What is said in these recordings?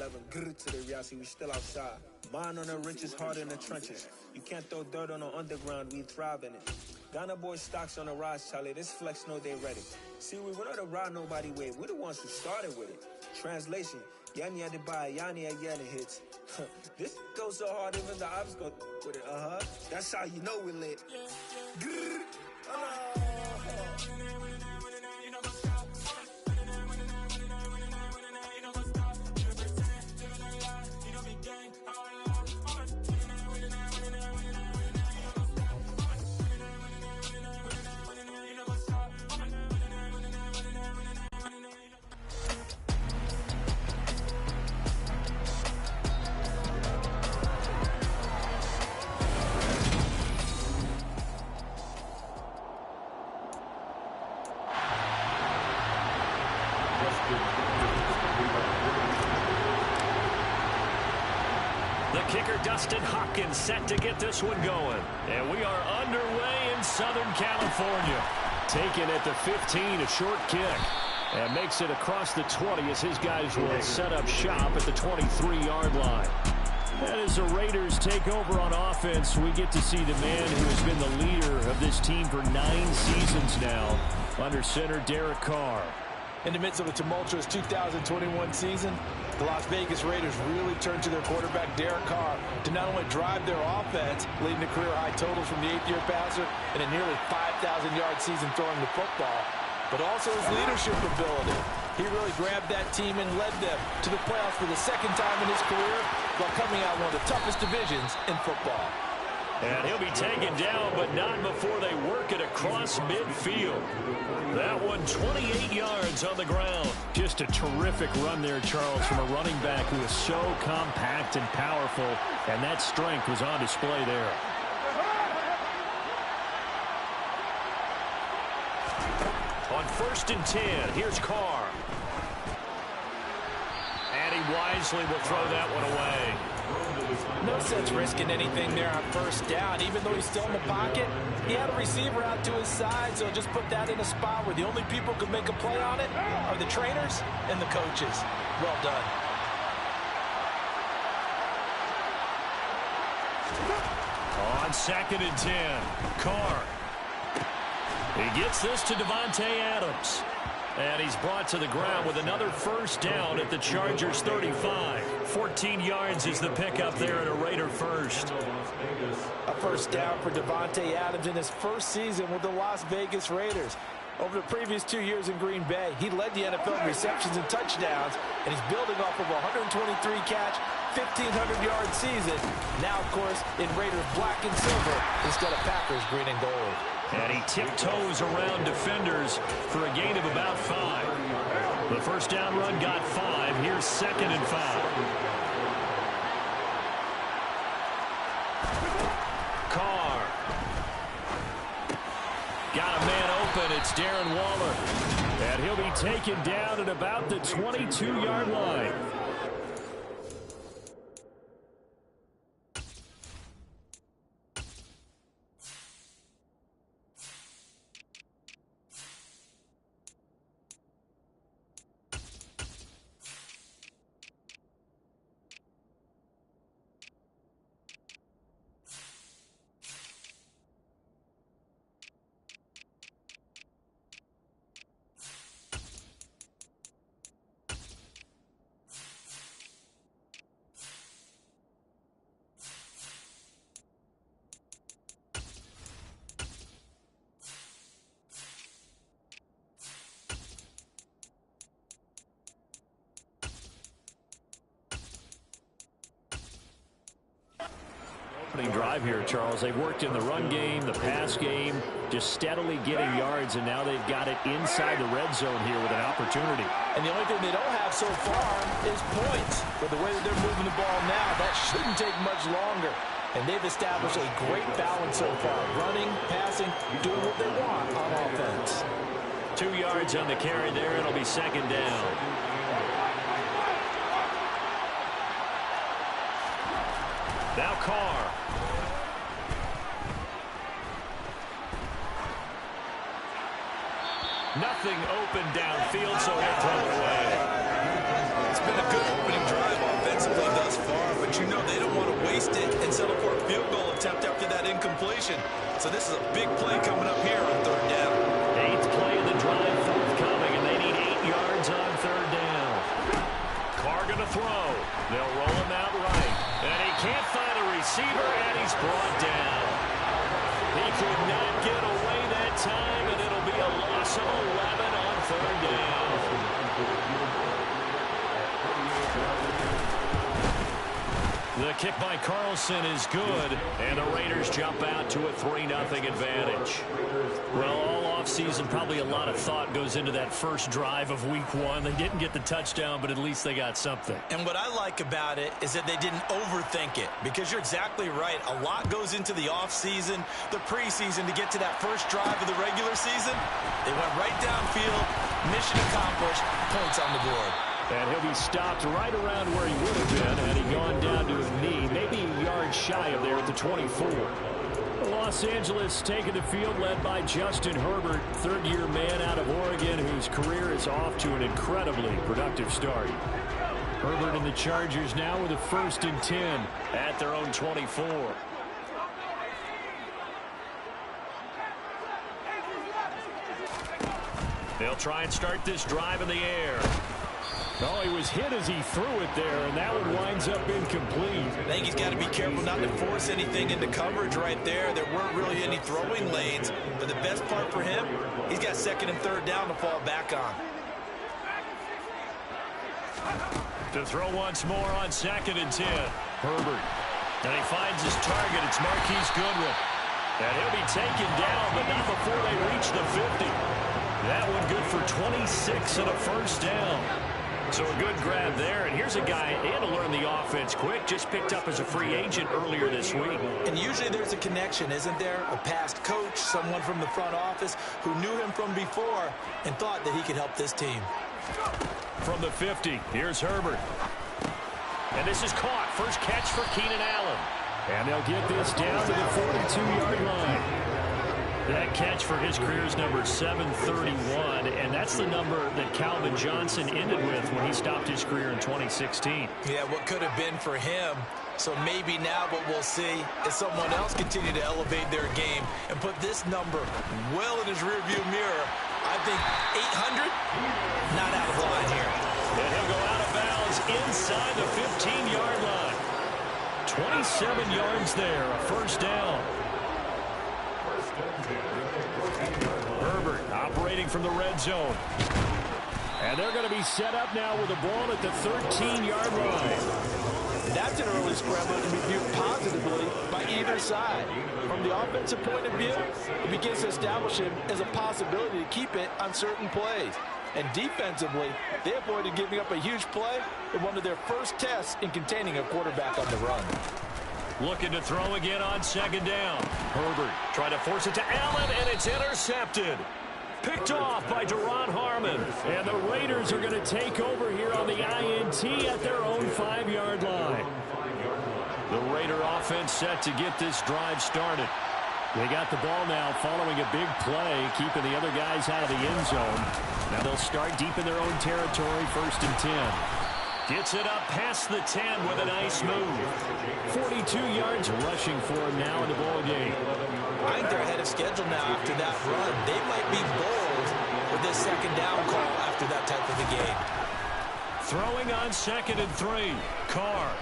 11. Grr to the Riasi, we still outside. Mine on the wrenches, hard in the trenches. You can't throw dirt on the underground, we thrive in it. Ghana boys stocks on the rise, Charlie. This flex know they ready. See, we not the ride nobody wave. We're the ones who started with it. Translation, Yanni had to buy, Yanni had Yanni hits. This goes so hard, even the ops go with it. That's how you know we lit. Grr. Kicker Dustin Hopkins set to get this one going. And we are underway in Southern California. Taken at the 15, a short kick. And makes it across the 20 as his guys will set up shop at the 23-yard line. And as the Raiders take over on offense, we get to see the man who has been the leader of this team for 9 seasons now, under center Derek Carr. In the midst of a tumultuous 2021 season, the Las Vegas Raiders really turned to their quarterback, Derek Carr, to not only drive their offense, leading to career-high totals from the 8th-year passer and a nearly 5,000-yard season throwing the football, but also his leadership ability. He really grabbed that team and led them to the playoffs for the 2nd time in his career while coming out one of the toughest divisions in football. And he'll be taken down, but not before they work it across midfield. That one 28 yards on the ground. Just a terrific run there, Charles, from a running back who is so compact and powerful, and that strength was on display there. On 1st and 10, here's Carr. And he wisely will throw that one away. No sense risking anything there on 1st down. Even though he's still in the pocket, he had a receiver out to his side, so just put that in a spot where the only people who can make a play on it are the trainers and the coaches. Well done. On 2nd and 10, Carr. He gets this to Davante Adams. And he's brought to the ground with another 1st down at the Chargers' 35. 14 yards is the pickup there at a Raider first. A 1st down for Davante Adams in his 1st season with the Las Vegas Raiders. Over the previous 2 years in Green Bay, he led the NFL in receptions and touchdowns, and he's building off of a 123-catch, 1,500-yard season. Now, of course, in Raiders black and silver instead of Packers green and gold. And he tiptoes around defenders for a gain of about 5. The 1st down run got 5. Here's 2nd and 5. Carr. Got a man open. It's Darren Waller. And he'll be taken down at about the 22-yard line. Drive here, Charles. They've worked in the run game, the pass game, just steadily getting yards, and now they've got it inside the red zone here with an opportunity. And the only thing they don't have so far is points. But the way that they're moving the ball now, that shouldn't take much longer. And they've established a great balance so far. Running, passing, doing what they want on offense. 2 yards on the carry there. It'll be 2nd down. Now Carr. Nothing open downfield, so he'll throw it away. It's been a good opening drive offensively. situation. So this is a big play coming up here on third down. 8th play of the drive forthcoming, and they need 8 yards on third down. Carr going to throw. They'll roll him out right. And he can't find a receiver, and he's brought down. He could not get away that time, and it'll be a loss of 11 on third down. The kick by Carlson is good, and the Raiders jump out to a 3-0 advantage. Well, all offseason, probably a lot of thought goes into that first drive of week 1. They didn't get the touchdown, but at least they got something. And what I like about it is that they didn't overthink it, because you're exactly right. A lot goes into the offseason, the preseason, to get to that first drive of the regular season. They went right downfield, mission accomplished, points on the board. And he'll be stopped right around where he would have been had he gone down to his knee, maybe a yard shy of there at the 24. Los Angeles taking the field led by Justin Herbert, third-year man out of Oregon, whose career is off to an incredibly productive start. Herbert and the Chargers now with a 1st and 10 at their own 24. They'll try and start this drive in the air. Oh, he was hit as he threw it there, and that one winds up incomplete. I think he's got to be careful not to force anything into coverage right there. There weren't really any throwing lanes, but the best part for him, he's got 2nd and 3rd down to fall back on. To throw once more on 2nd and 10. Herbert. And he finds his target. It's Marquise Goodwin. And he'll be taken down, but not before they reach the 50. That one good for 26 and a 1st down. So a good grab there, and here's a guy, he had to learn the offense quick, just picked up as a free agent earlier this week. And usually there's a connection, isn't there? A past coach, someone from the front office who knew him from before and thought that he could help this team. From the 50, here's Herbert. And this is caught. First catch for Keenan Allen. And they'll get this down to the 42-yard line. That catch for his career is number 731, and that's the number that Calvin Johnson ended with when he stopped his career in 2016. Yeah, what could have been for him. So maybe now what we'll see is someone else continue to elevate their game and put this number well in his rearview mirror. I think 800, not out of line here. And he'll go out of bounds inside the 15-yard line. 27 yards there, a 1st down. Herbert operating from the red zone. And they're going to be set up now with the ball at the 13-yard line. That's an early scramble that can be viewed positively by either side. From the offensive point of view, it begins to establish him as a possibility to keep it on certain plays. And defensively, they avoided giving up a huge play in one of their first tests in containing a quarterback on the run. Looking to throw again on 2nd down. Herbert trying to force it to Allen, and it's intercepted. Picked off by Duron Harmon. And the Raiders are going to take over here on the INT at their own 5-yard line. The Raider offense set to get this drive started. They got the ball now following a big play, keeping the other guys out of the end zone. Now they'll start deep in their own territory, 1st and 10. Gets it up past the 10 with a nice move. 42 yards rushing for him now in the ball game. I think they're ahead of schedule now after that run. They might be bold with this 2nd down call after that type of a game. Throwing on 2nd and 3. Carr.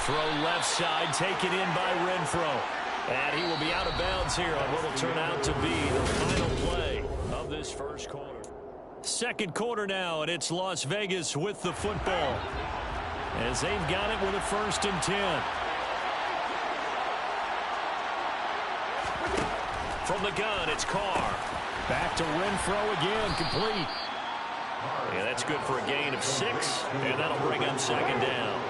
Throw left side, taken in by Renfro. And he will be out of bounds here on what will turn out to be the final play of this first quarter. 2nd quarter now, and it's Las Vegas with the football, as they've got it with a 1st and 10. From the gun, it's Carr. Back to Renfro again, complete. Yeah, that's good for a gain of 6, and that'll bring him 2nd down.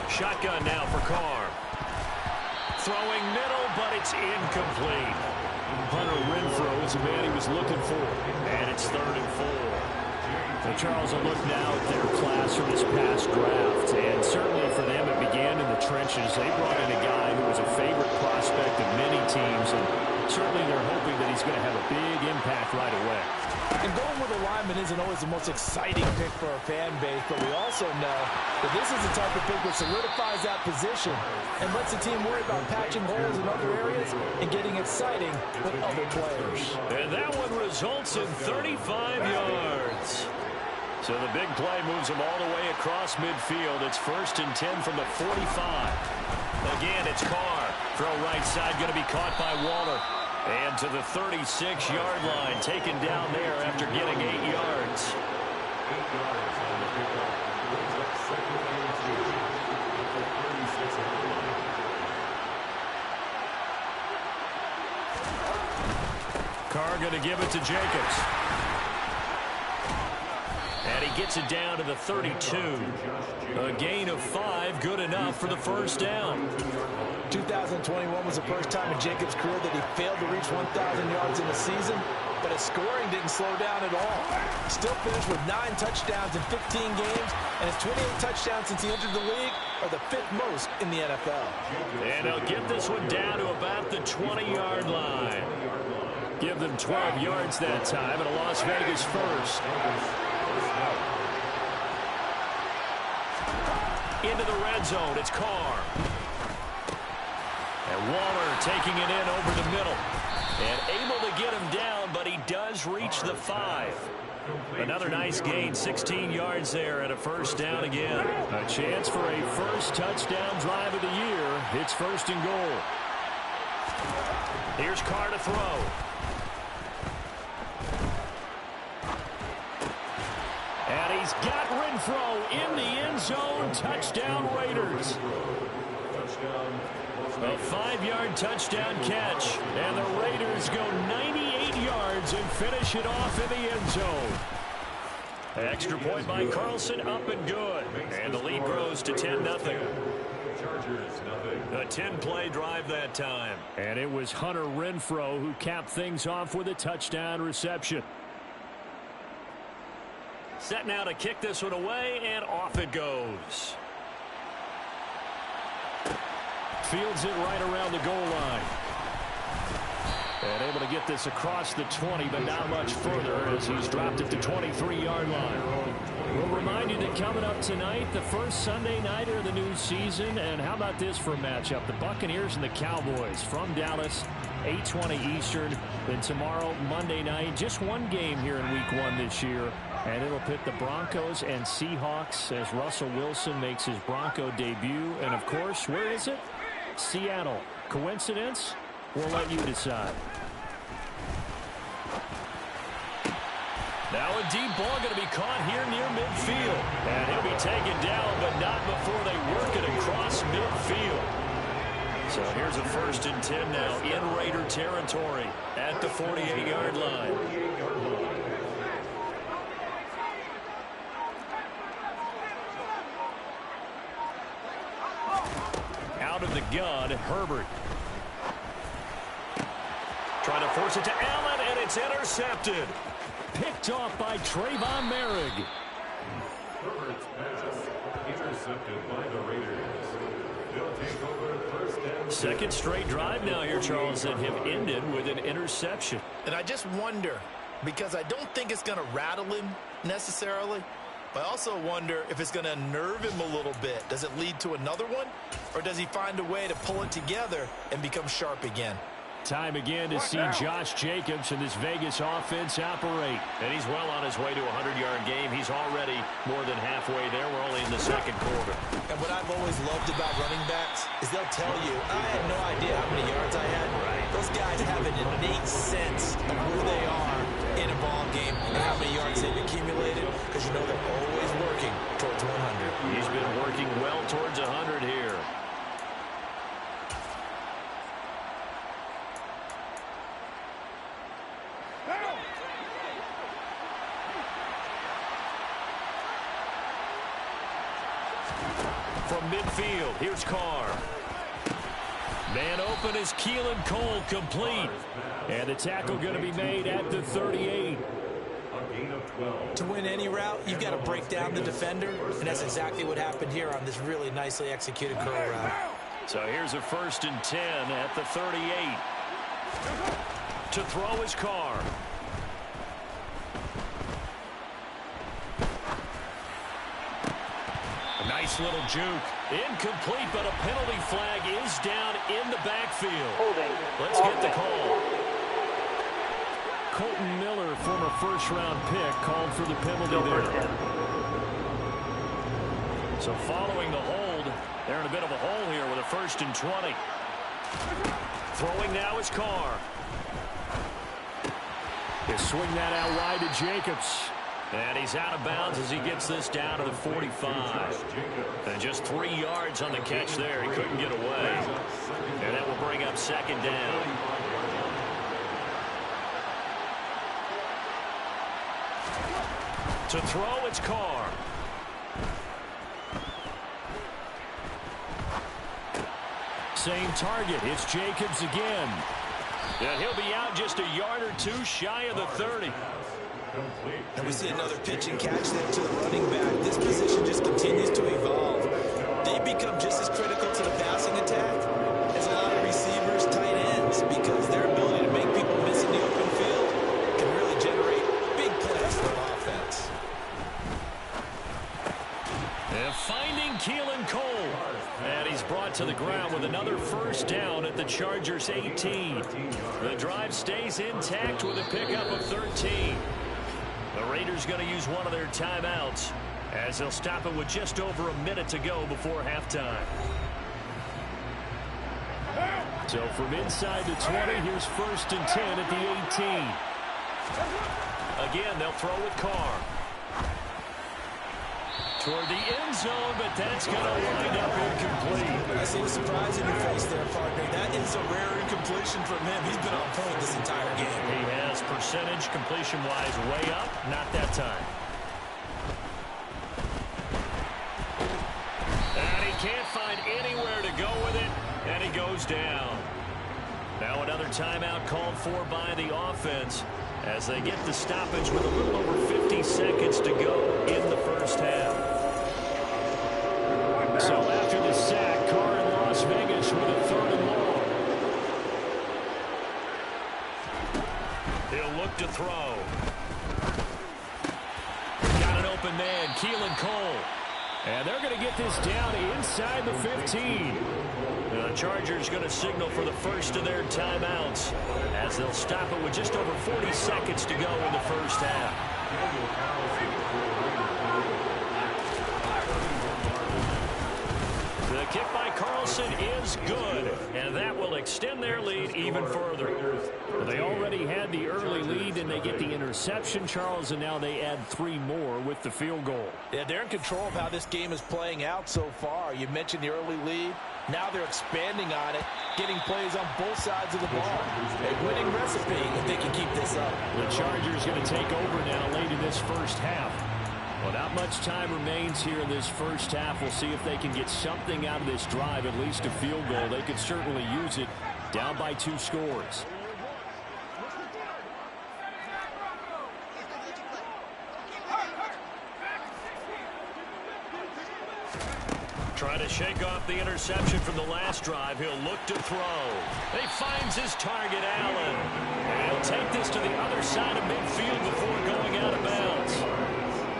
Shotgun now for Carr. Throwing middle, but it's incomplete. Hunter Renfro is the man he was looking for. And it's 3rd and 4. So Charles, will look now at their class from this past draft. And certainly for them, it began in the trenches. They brought in a guy who was a favorite prospect of many teams. And certainly they're hoping that he's going to have a big impact right away. And going with a lineman isn't always the most exciting pick for a fan base, but we also know that this is the type of pick that solidifies that position and lets the team worry about patching holes in other areas and getting exciting with other players. And that one results in 35 yards. So the big play moves them all the way across midfield. It's 1st and 10 from the 45. Again, it's Carr. Throw right side, going to be caught by Waller. And to the 36-yard line, taken down there after getting 8 yards. Carr going to give it to Jacobs. And he gets it down to the 32. A gain of 5, good enough for the first down. 2021 was the first time in Jacobs' career that he failed to reach 1,000 yards in a season, but his scoring didn't slow down at all. Still finished with 9 touchdowns in 15 games, and his 28 touchdowns since he entered the league are the 5th most in the NFL. And he'll get this one down to about the 20-yard line. Give them 12 yards that time, and a Las Vegas first. Into the red zone, it's Carr. And Waller taking it in over the middle. And able to get him down, but he does reach the 5. Another nice gain, 16 yards there, and a first down again. A chance for a first touchdown drive of the year. It's 1st and goal. Here's Carr to throw. And he's got Renfro in the end zone. Touchdown, Raiders. A 5-yard touchdown catch. And the Raiders go 98 yards and finish it off in the end zone. Extra point by Carlson, up and good. And the lead grows to 10-0. A 10-play drive that time. And it was Hunter Renfro who capped things off with a touchdown reception. Set now to kick this one away, and off it goes. Fields it right around the goal line. And able to get this across the 20, but not much further as he's dropped it to 23-yard line. We'll remind you that coming up tonight, the first Sunday nighter of the new season. And how about this for a matchup? The Buccaneers and the Cowboys from Dallas, 8:20 Eastern. Then tomorrow, Monday night, just one game here in Week 1 this year. And it'll pit the Broncos and Seahawks as Russell Wilson makes his Bronco debut. And, of course, where is it? Seattle. Coincidence? We'll let you decide. Now a deep ball going to be caught here near midfield. And he'll be taken down, but not before they work it across midfield. So here's a 1st and 10 now in Raider territory at the 48-yard line. Out of the gun, Herbert. Trying to force it to Allen, and it's intercepted. Picked off by Trayvon Merrick. Herbert's pass intercepted by the Raiders. They'll take over 1st and 10. Second straight drive now here, Charles, that have ended with an interception. And I just wonder, because I don't think it's going to rattle him necessarily, but I also wonder if it's going to nerve him a little bit. Does it lead to another one, or does he find a way to pull it together and become sharp again? Time again to see Josh Jacobs and this Vegas offense operate. And he's well on his way to a 100-yard game. He's already more than halfway there. We're only in the second quarter. And what I've always loved about running backs is they'll tell you, I had no idea how many yards I had. Those guys have an innate sense of who they are in a ball game and how many yards they've accumulated, because you know they're always working towards 100. He's been working well towards 100 here. From midfield, here's Carr. Man open is Keelan Cole, complete. And the tackle going to be made at the 38. To win any route, you've got to break down the defender, and that's exactly what happened here on this really nicely executed curl route. So here's a 1st and 10 at the 38. To throw is Carr. Nice little juke. Incomplete, but a penalty flag is down in the backfield. Let's get the call. Colton Miller, former first-round pick, called for the penalty there. So following the hold, they're in a bit of a hole here with a 1st and 20. Throwing now is Carr. He'll swing that out wide to Jacobs. And he's out of bounds as he gets this down to the 45. And just 3 yards on the catch there. He couldn't get away. And that will bring up 2nd down. To throw, it's Carr. Same target. It's Jacobs again. And he'll be out just a yard or 2 shy of the 30. And we see another pitch and catch there to the running back. This position just continues to evolve. They become just as critical to the passing attack as a lot of receivers, tight ends, because their ability to make people miss in the open field can really generate big plays for offense. And finding Keelan Cole. And he's brought to the ground with another 1st down at the Chargers' 18. The drive stays intact with a pickup of 13. The Raiders going to use one of their timeouts as they'll stop it with just over a minute to go before halftime. So from inside the 20, here's 1st and 10 at the 18. Again, they'll throw with Carr. Toward the end zone, but that's going to wind up incomplete. I see a surprise in your face there, partner. That is a rare incompletion from him. He's been on point this entire game. He has percentage completion-wise way up. Not that time. And he can't find anywhere to go with it, and he goes down. Now another timeout called for by the offense as they get the stoppage with a little over 50 seconds to go in the 1st half. So after the sack, Carr in Las Vegas with a 3rd and long. He'll look to throw. Got an open man, Keelan Cole. And they're going to get this down inside the 15. The Chargers going to signal for the 1st of their timeouts as they'll stop it with just over 40 seconds to go in the 1st half. The kick by Carlson is good, and that will extend their lead even further. They already had the early lead, and they get the interception, Charles, and now they add 3 more with the field goal. Yeah, they're in control of how this game is playing out so far. You mentioned the early lead. Now they're expanding on it, getting plays on both sides of the ball. A winning recipe if they can keep this up. The Chargers going to take over now late in this 1st half. Well, not much time remains here in this 1st half. We'll see if they can get something out of this drive, at least a field goal. They could certainly use it, down by 2 scores. Trying to shake off the interception from the last drive. He'll look to throw. He finds his target, Allen. And he'll take this to the other side of midfield before going out of bounds.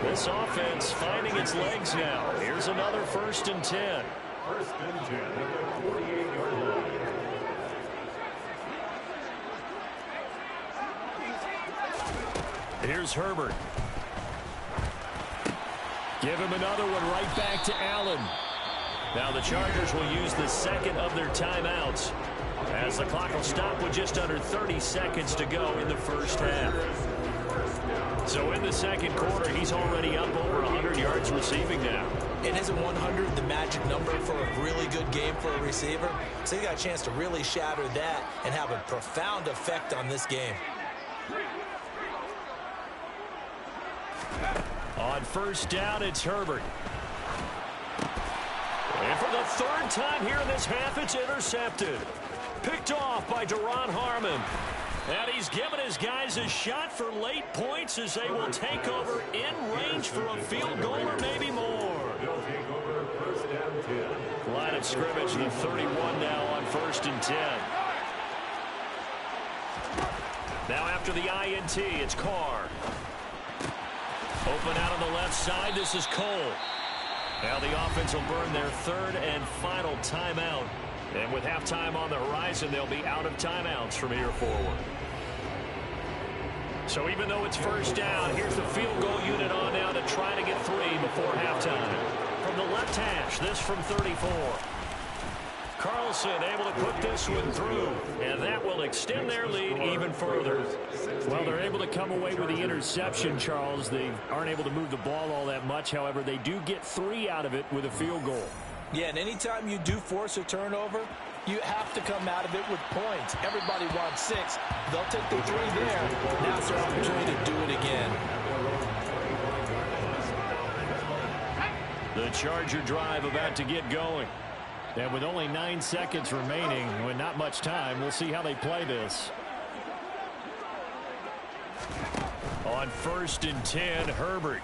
This offense finding its legs now. Here's another 1st and 10. 1st and 10 at the 48-yard line. Here's Herbert. Give him another one right back to Allen. Now the Chargers will use the 2nd of their timeouts as the clock will stop with just under 30 seconds to go in the 1st half. So in the 2nd quarter, he's already up over 100 yards receiving now. And isn't 100 the magic number for a really good game for a receiver? So you got a chance to really shatter that and have a profound effect on this game. On 1st down, it's Herbert. And for the 3rd time here in this half, it's intercepted. Picked off by Duron Harmon. And he's given his guys a shot for late points as they will take over in range for a field goal or maybe more. They'll take over 1st and 10. Line of scrimmage, the 31 now on 1st and 10. Now after the INT, it's Carr. Open out on the left side, this is Cole. Now the offense will burn their third and final timeout. And with halftime on the horizon, they'll be out of timeouts from here forward. So even though it's first down, here's the field goal unit on now to try to get 3 before halftime. From the left hash, this from 34. Carlson able to put this one through, and that will extend their lead even further. Well, they're able to come away with the interception, Charles. They aren't able to move the ball all that much. However, they do get 3 out of it with a field goal. Yeah, and anytime you do force a turnover, you have to come out of it with points. Everybody wants 6. They'll take the 3 there. Now it's their opportunity to do it again. The Charger drive about to get going. And with only 9 seconds remaining, with not much time, we'll see how they play this. On 1st and 10, Herbert.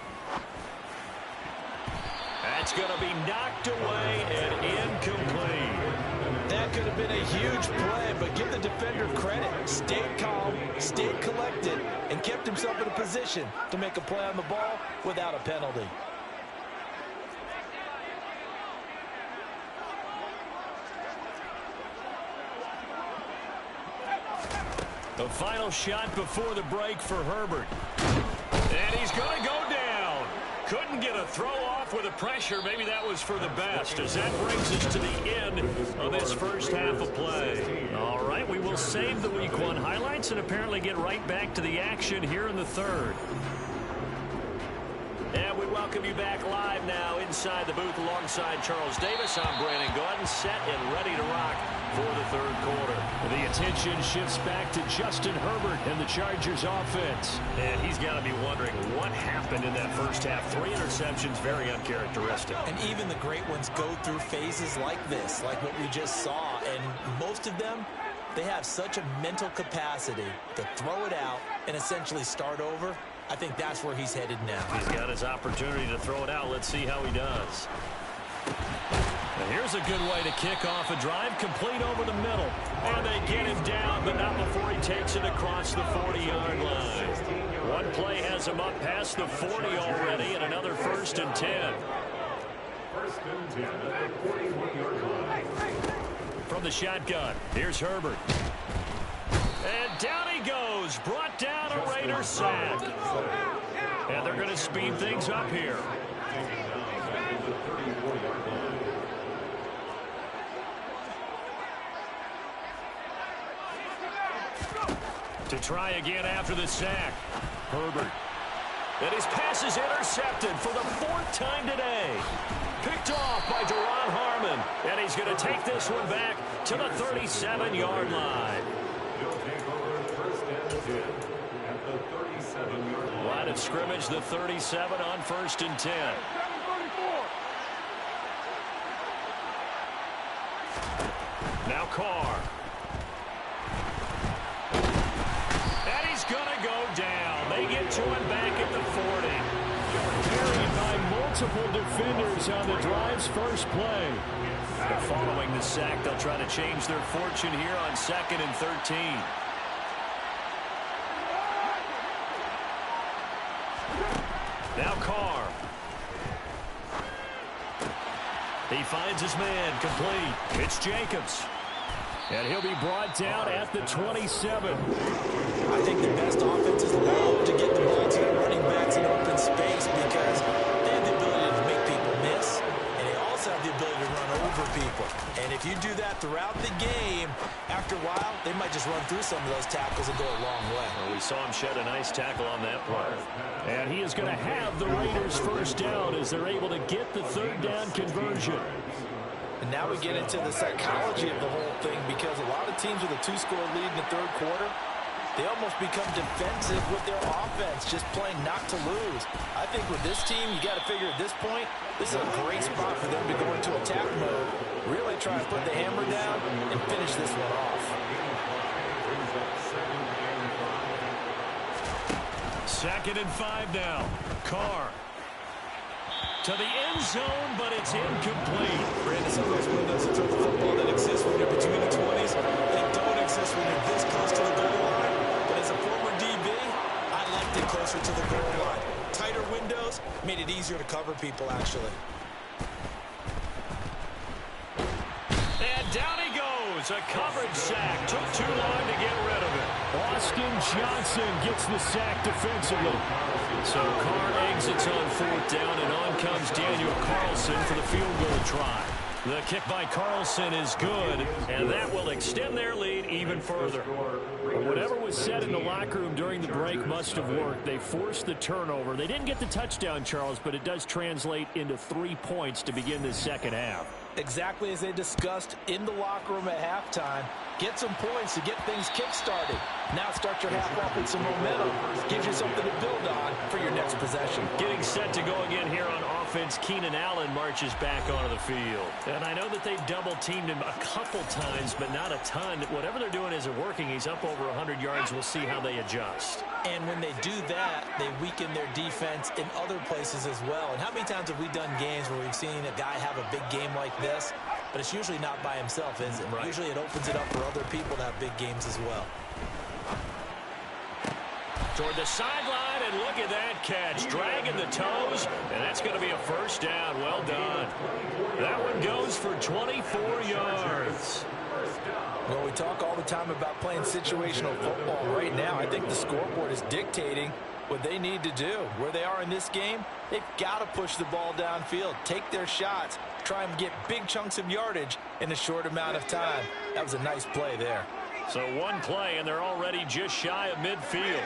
That's going to be knocked away and incomplete. That could have been a huge play, but give the defender credit. Stayed calm, stayed collected, and kept himself in a position to make a play on the ball without a penalty. The final shot before the break for Herbert. And he's going to go down. Couldn't get a throw off with the pressure. Maybe that was for the best, as that brings us to the end of this first half of play. All right, we will save the Week 1 highlights and apparently get right back to the action here in the third. And we welcome you back live now inside the booth alongside Charles Davis. I'm Brandon Gaudin, set and ready to rock for the third quarter. The attention shifts back to Justin Herbert and the Chargers offense. And he's got to be wondering what happened in that first half. 3 interceptions, very uncharacteristic. And even the great ones go through phases like this, like what we just saw. And most of them, they have such a mental capacity to throw it out and essentially start over. I think that's where he's headed now. He's got his opportunity to throw it out. Let's see how he does. And here's a good way to kick off a drive, complete over the middle. And they get him down, but not before he takes it across the 40-yard line. One play has him up past the 40 already, and another 1st and 10. 1st and 10 at the 41-yard line. From the shotgun, here's Herbert. And down he goes, brought down a Raider sack. And they're going to speed things up here. To try again after the sack, Herbert. And his pass is intercepted for the 4th time today. Picked off by Duron Harmon. And he's going to take this one back to the 37-yard line. Line of scrimmage, the 37 on 1st and 10. Now Carr. And he's going to go down. They get to him back at the 40. Carried by multiple defenders on the drive's first play. But following the sack, they'll try to change their fortune here on 2nd and 13. Now Carr. He finds his man complete. It's Jacobs. And he'll be brought down at the 27. I think the best offenses love to get the ball to their running backs in open space because they have the ability to make people miss, and they also have the ability to run over people. And if you do that throughout the game, after a while, they might just run through some of those tackles and go a long way. Well, we saw him shed a nice tackle on that play. And he is going to have the Raiders first down as they're able to get the 3rd down conversion. And now we get into the psychology of the whole thing because a lot of teams with a 2-score lead in the 3rd quarter, they almost become defensive with their offense, just playing not to lose. I think with this team, you got to figure at this point, this is a great spot for them to go into attack mode, really try to put the hammer down and finish this one off. 2nd and 5 now. Carr. To the end zone, but it's incomplete. Brandon, some of those windows in terms of football that exist when you're between the 20s, they don't exist when you're this close to the goal line. But as a former DB, I liked it closer to the goal line. Tighter windows made it easier to cover people, actually. goes. A coverage sack. Took too long to get rid of it. Austin Johnson gets the sack defensively. So Carr exits on 4th down, and on comes Daniel Carlson for the field goal try. The kick by Carlson is good, and that will extend their lead even further. Whatever was said in the locker room during the break must have worked. They forced the turnover. They didn't get the touchdown, Charles, but it does translate into 3 points to begin the second half. Exactly as they discussed in the locker room at halftime. Get some points to get things kick-started. Now start your half off with some momentum. Gives you something to build on for your next possession. Getting set to go again here on offense. Keenan Allen marches back onto the field. And I know that they've double-teamed him a couple times, but not a ton. Whatever they're doing isn't working. He's up over 100 yards. We'll see how they adjust. And when they do that, they weaken their defense in other places as well. And how many times have we done games where we've seen a guy have a big game like this? But it's usually not by himself, is it? Right. Usually it opens it up for other people to have big games as well. Toward the sideline, and look at that catch. Dragging the toes, and that's going to be a first down. Well done. That one goes for 24 yards. Well, we talk all the time about playing situational football. Right now, I think the scoreboard is dictating what they need to do. Where they are in this game, they've got to push the ball downfield, take their shots, try and get big chunks of yardage in a short amount of time. That was a nice play there. So one play, and they're already just shy of midfield.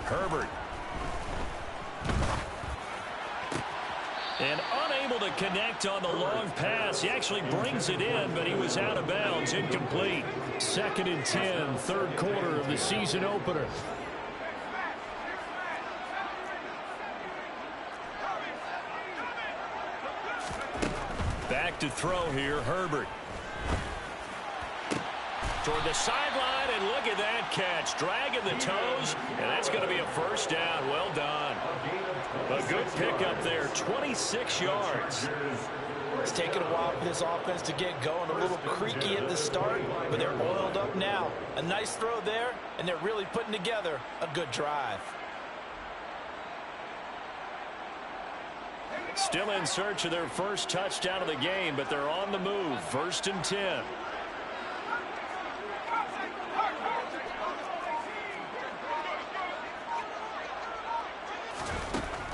Herbert. And unable to connect on the long pass. He actually brings it in, but he was out of bounds, incomplete. 2nd and 10, third quarter of the season opener. Back to throw here, Herbert. Toward the sideline, and look at that catch. Dragging the toes, and that's going to be a first down. Well done. A good pickup there, 26 yards. It's taken a while for this offense to get going. A little creaky at the start, but they're oiled up now. A nice throw there, and they're really putting together a good drive. Still in search of their first touchdown of the game, but they're on the move. 1st and 10.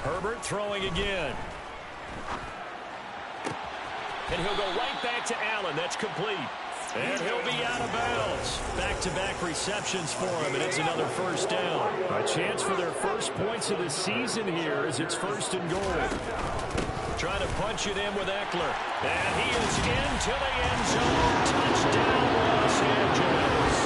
Herbert throwing again. And he'll go right back to Allen. That's complete. And he'll be out of bounds. Back-to-back receptions for him, and it's another first down. A chance for their first points of the season here as it's 1st and goal. Trying to punch it in with Eckler. And he is into the end zone. Touchdown, Los Angeles.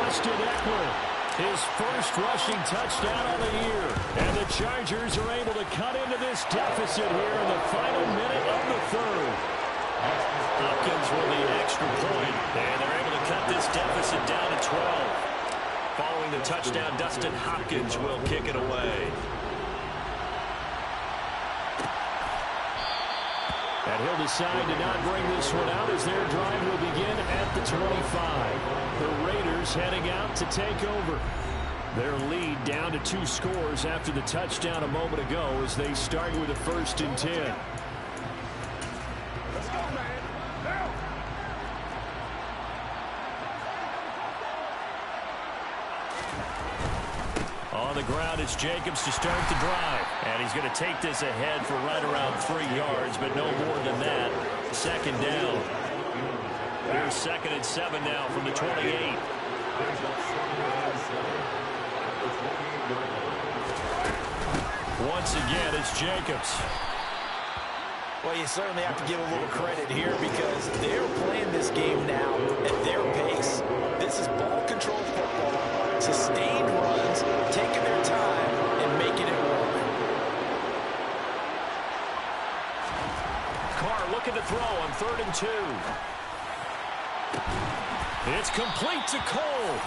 Austin Eckler, his first rushing touchdown of the year. And the Chargers are able to cut into this deficit here in the final minute of the third. Hopkins with the extra point, and they're able to cut this deficit down to 12. Following the touchdown, Dustin Hopkins will kick it away. And he'll decide to not bring this one out as their drive will begin at the 25. The Raiders heading out to take over. Their lead down to 2 scores after the touchdown a moment ago as they start with a 1st and 10. On the ground, it's Jacobs to start the drive. And he's going to take this ahead for right around 3 yards, but no more than that. 2nd down. Here's 2nd and 7 now from the 28. Once again, it's Jacobs. Well, you certainly have to give a little credit here because they're playing this game now at their pace. This is ball control football, sustained runs, taking their time and making it work. Carr looking to throw on 3rd and 2. It's complete to Cole.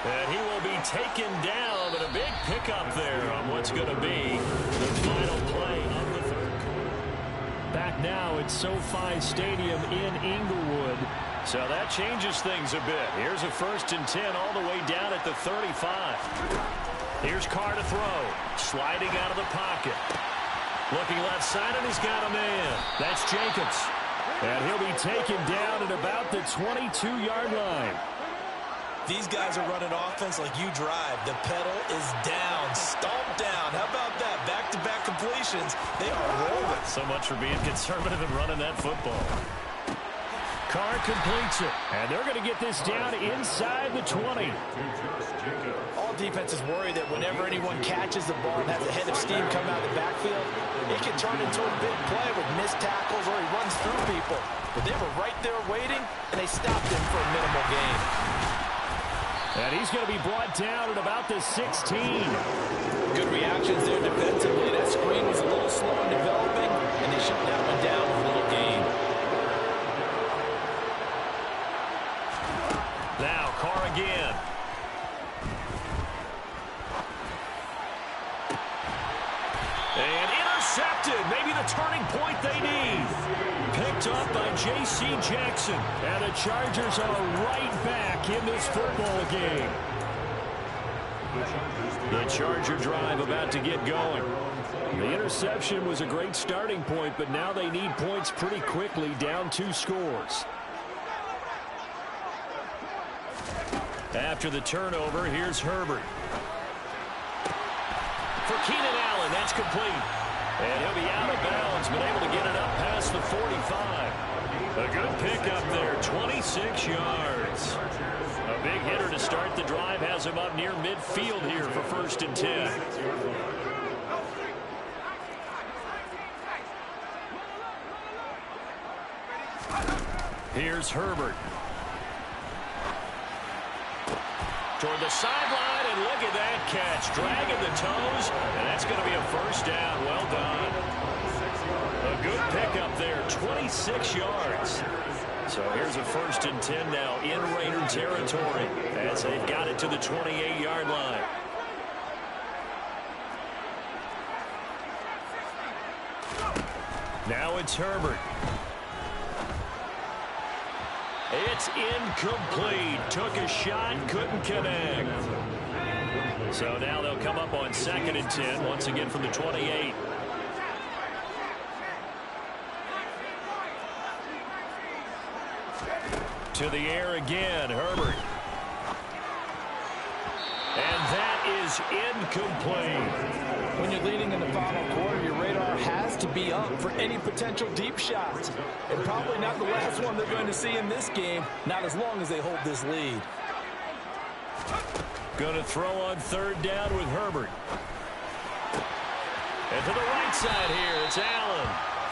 And he will be taken down, but a big pickup there on what's going to be the final play of the third quarter. Back now at SoFi Stadium in Inglewood. So that changes things a bit. Here's a 1st and 10 all the way down at the 35. Here's Carr to throw. Sliding out of the pocket. Looking left side, and he's got a man. That's Jacobs. And he'll be taken down at about the 22-yard line. These guys are running offense like you drive. The pedal is down, stomped down. How about that? Back-to-back completions. They are rolling. So much for being conservative and running that football. Carr completes it, and they're going to get this down inside the 20. All defenses worry that whenever anyone catches the ball and has a head of steam come out of the backfield, it can turn into a big play with missed tackles or he runs through people. But they were right there waiting, and they stopped him for a minimal gain. And he's going to be brought down at about the 16. Good reactions there defensively. That screen was a little slow in developing, and they shut that one down with a little gain. Now Carr again. And intercepted. Maybe the turning point they need. Picked up by J.C. Jackson. And the Chargers are right back in this football game. The Charger drive about to get going. The interception was a great starting point, but now they need points pretty quickly, down 2 scores. After the turnover, here's Herbert. For Keenan Allen, that's complete. And he'll be out of bounds, but able to get it up past the 45. A good pickup there, 26 yards. A big hitter to start the drive has him up near midfield here for 1st and 10. Here's Herbert. Toward the sideline, and look at that catch. Dragging the toes, and that's going to be a 1st down. Well done. A good pickup there, 26 yards. So here's a 1st and 10 now in Raider territory as they've got it to the 28-yard line. Now it's Herbert. It's incomplete. Took a shot, couldn't connect. So now they'll come up on 2nd and 10, once again from the 28. To the air again, Herbert. And that is incomplete. When you're leading in the final quarter, your radar has to be up for any potential deep shots. And probably not the last one they're going to see in this game, not as long as they hold this lead. Going to throw on 3rd down with Herbert. And to the right side here, it's Allen.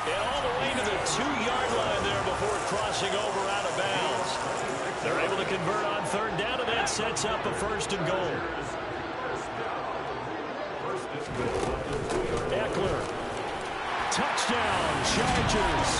And all the way to the 2-yard line there before crossing over out of bounds. They're able to convert on 3rd down, and that sets up a 1st and goal. Eckler. Touchdown, Chargers.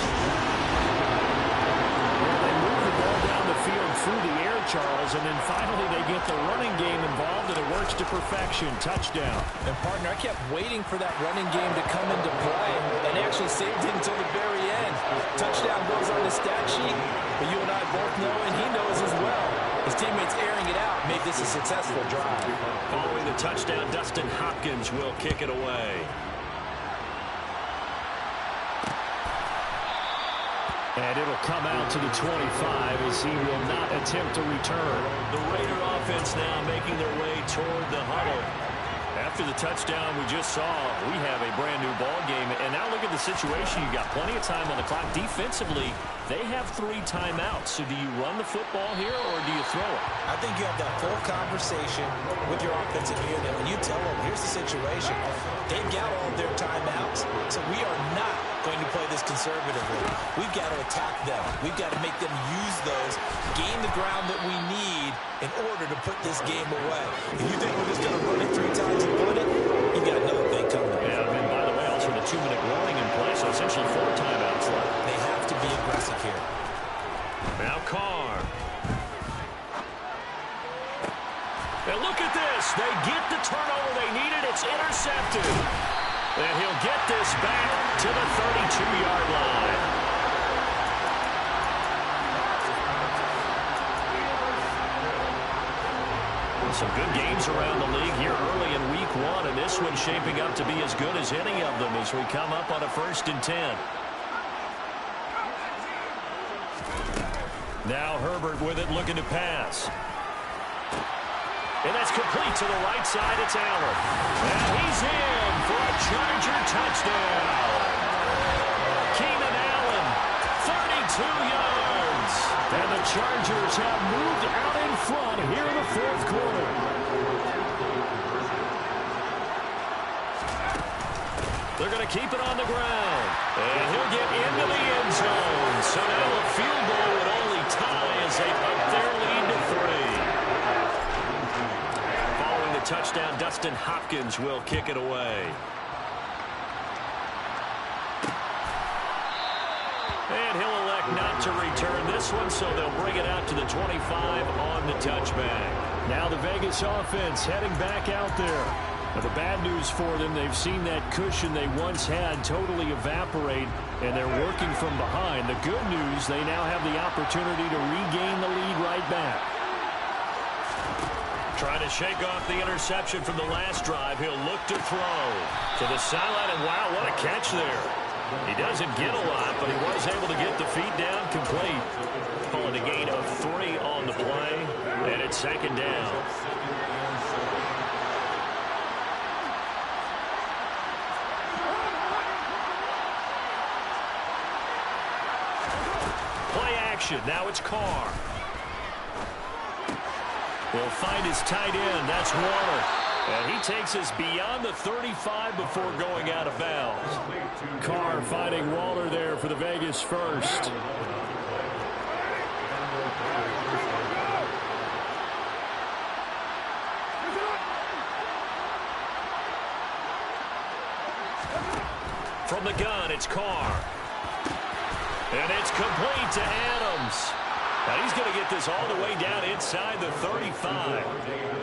Well, they move the ball down the field through the air, Charles, and then finally they get the running game involved, and it works to perfection. Touchdown. And, partner, I kept waiting for that running game to come into play and actually saved it until the very end. Touchdown goes on the stat sheet, but you and I both know, and he knows as well, his teammates airing it out made this a successful drive. Following the touchdown, Dustin Hopkins will kick it away. And it'll come out to the 25 as he will not attempt to return. The Raider offense now making their way toward the huddle. After the touchdown we just saw, we have a brand new ball game. And now look at the situation. You've got plenty of time on the clock. Defensively, they have 3 timeouts. So do you run the football here or do you throw it? I think you have that full conversation with your offensive unit. When you tell them, here's the situation. They've got all their timeouts, so we are not going to play this conservatively. We've got to attack them. We've got to make them use those, gain the ground that we need in order to put this game away. If you think we're just going to run it 3 times and put it, you got another thing coming. Yeah, and by the way, also the 2-minute warning in play, so essentially 4 timeouts left. They have to be aggressive here. Now Carr. And look at this. They get the turnover they needed. It's intercepted. And he'll get this back to the 32-yard line. Some good games around the league here early in week 1, and this one's shaping up to be as good as any of them as we come up on a 1st and 10. Now Herbert with it, looking to pass. And that's complete to the right side. It's Allen. And he's in for a Charger touchdown. Keenan Allen, 32 yards. And the Chargers have moved out in front here in the 4th quarter. They're going to keep it on the ground. And he'll get into the end zone. So now a field goal would only tie as they up their lead to 3. Following the touchdown, Dustin Hopkins will kick it away. And he'll elect not to return this one, so they'll bring it out to the 25 on the touchback. Now the Vegas offense heading back out there. Now the bad news for them, they've seen that cushion they once had totally evaporate, and they're working from behind. The good news, they now have the opportunity to regain the lead right back. Trying to shake off the interception from the last drive. He'll look to throw to the sideline, and wow, what a catch there. He doesn't get a lot, but he was able to get the feet down complete. Calling a gain of 3 on the play, and it's 2nd down. Play action. Now it's Carr. He'll find his tight end. That's Waller. And he takes us beyond the 35 before going out of bounds. Carr finding Waller there for the Vegas first. From the gun, it's Carr. And it's complete to Adams. Now he's going to get this all the way down inside the 35.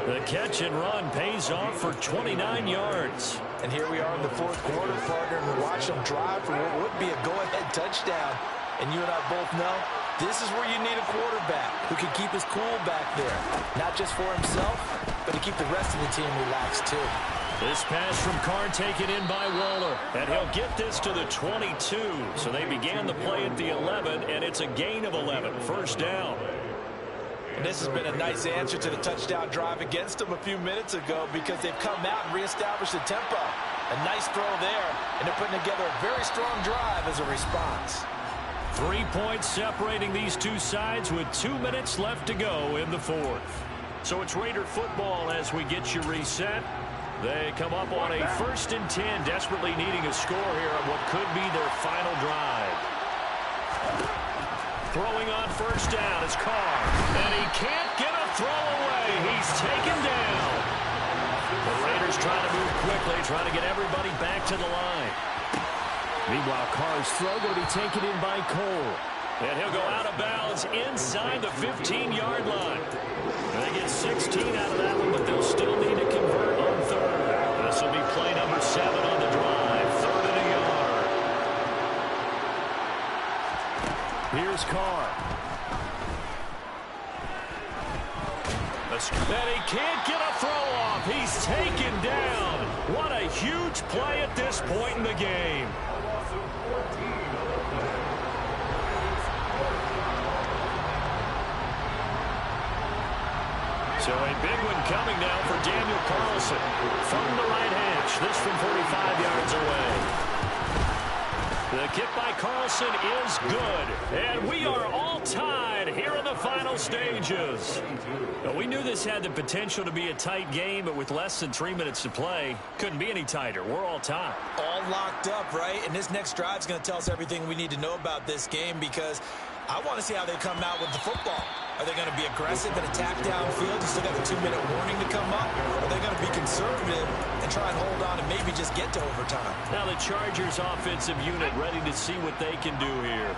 The catch and run pays off for 29 yards. And here we are in the 4th quarter, partner, and we're watching them drive for what would be a go-ahead touchdown. And you and I both know this is where you need a quarterback who can keep his cool back there. Not just for himself, but to keep the rest of the team relaxed too. This pass from Carr taken in by Waller. And he'll get this to the 22. So they began the play at the 11, and it's a gain of 11. 1st down. And this has been a nice answer to the touchdown drive against them a few minutes ago because they've come out and reestablished the tempo. A nice throw there, and they're putting together a very strong drive as a response. 3 points separating these two sides with 2 minutes left to go in the 4th. So it's Raider football as we get you reset. They come up on a 1st and 10, desperately needing a score here on what could be their final drive. Throwing on 1st down is Carr. And he can't get a throw away. He's taken down. The Raiders trying to move quickly, trying to get everybody back to the line. Meanwhile, Carr's throw going to be taken in by Cole. And he'll go out of bounds inside the 15-yard line. And they get 16 out of that one, but they'll still need to convert on 3rd. This will be play number 7 on the drive. 3rd and a yard. Here's Carr. And he can't get a throw off. He's taken down. What a huge play at this point in the game. So a big one coming now for Daniel Carlson from the right hash. This from 45 yards away. The kick by Carlson is good. And we are all tied here in the final stages. Now, we knew this had the potential to be a tight game, but with less than 3 minutes to play, couldn't be any tighter. We're all tied. All locked up, right? And this next drive is going to tell us everything we need to know about this game because I want to see how they come out with the football. Are they going to be aggressive and attack downfield? You still got the 2-minute warning to come up? Or are they going to be conservative and try and hold on and maybe just get to overtime? Now the Chargers offensive unit ready to see what they can do here.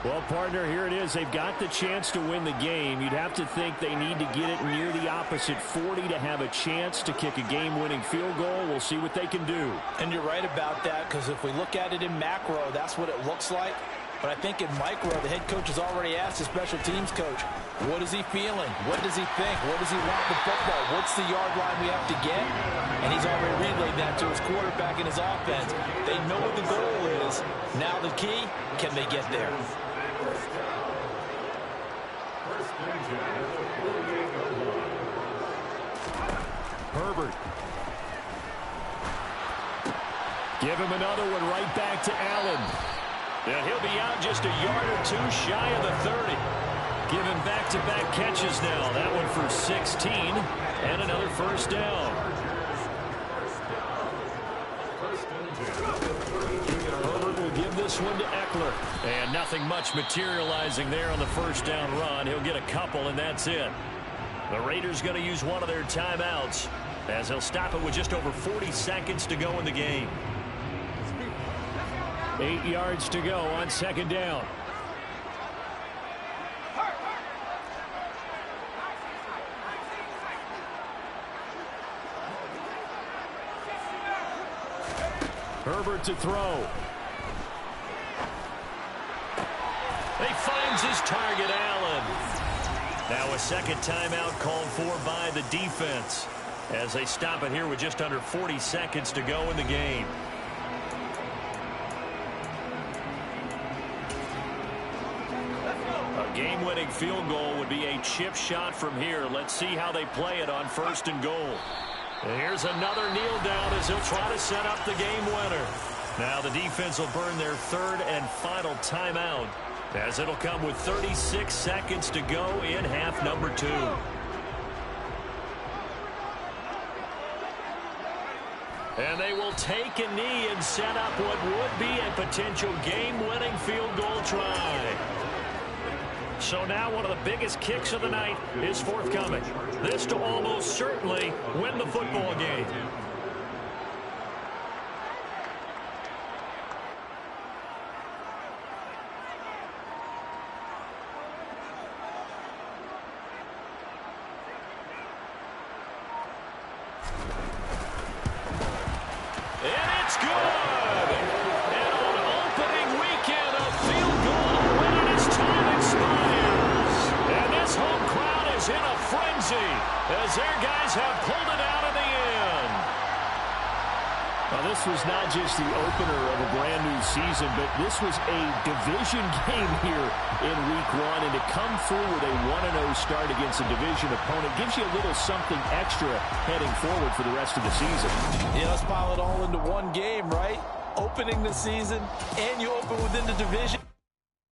Well, partner, here it is. They've got the chance to win the game. You'd have to think they need to get it near the opposite 40 to have a chance to kick a game-winning field goal. We'll see what they can do. And you're right about that because if we look at it in macro, that's what it looks like. But I think in micro, the head coach has already asked the special teams coach, what is he feeling? What does he think? What does he want in the football? What's the yard line we have to get? And he's already relayed that to his quarterback and his offense. They know what the goal is. Now the key, can they get there? Herbert. Give him another one right back to Allen. And he'll be out just a yard or two shy of the 30. Give him back-to-back catches now. That one for 16 and another first down. Herbert will give this one to Eckler. And nothing much materializing there on the first down run. He'll get a couple, and that's it. The Raiders going to use one of their timeouts as they'll stop it with just over 40 seconds to go in the game. 8 yards to go on second down. Herbert to throw. He finds his target, Allen. Now a second timeout called for by the defense as they stop it here with just under 40 seconds to go in the game. A game-winning field goal would be a chip shot from here. Let's see how they play it on first and goal. And here's another kneel down as he'll try to set up the game winner. Now the defense will burn their third and final timeout as it'll come with 36 seconds to go in half number 2. And they will take a knee and set up what would be a potential game-winning field goal try. So now one of the biggest kicks of the night is forthcoming. This to almost certainly win the football game. And it's good! And on opening weekend, a field goal to win it as time expires. And this home crowd is in a frenzy as their guys have pulled it out in the end. Now, this was not just the opener of a brand new season, but this was a division game here in week 1. And to come through with a 1-0 start against a division opponent gives you a little something extra heading forward for the rest of the season. Yeah, let's pile it all into one game, right? Opening the season, and you open within the division.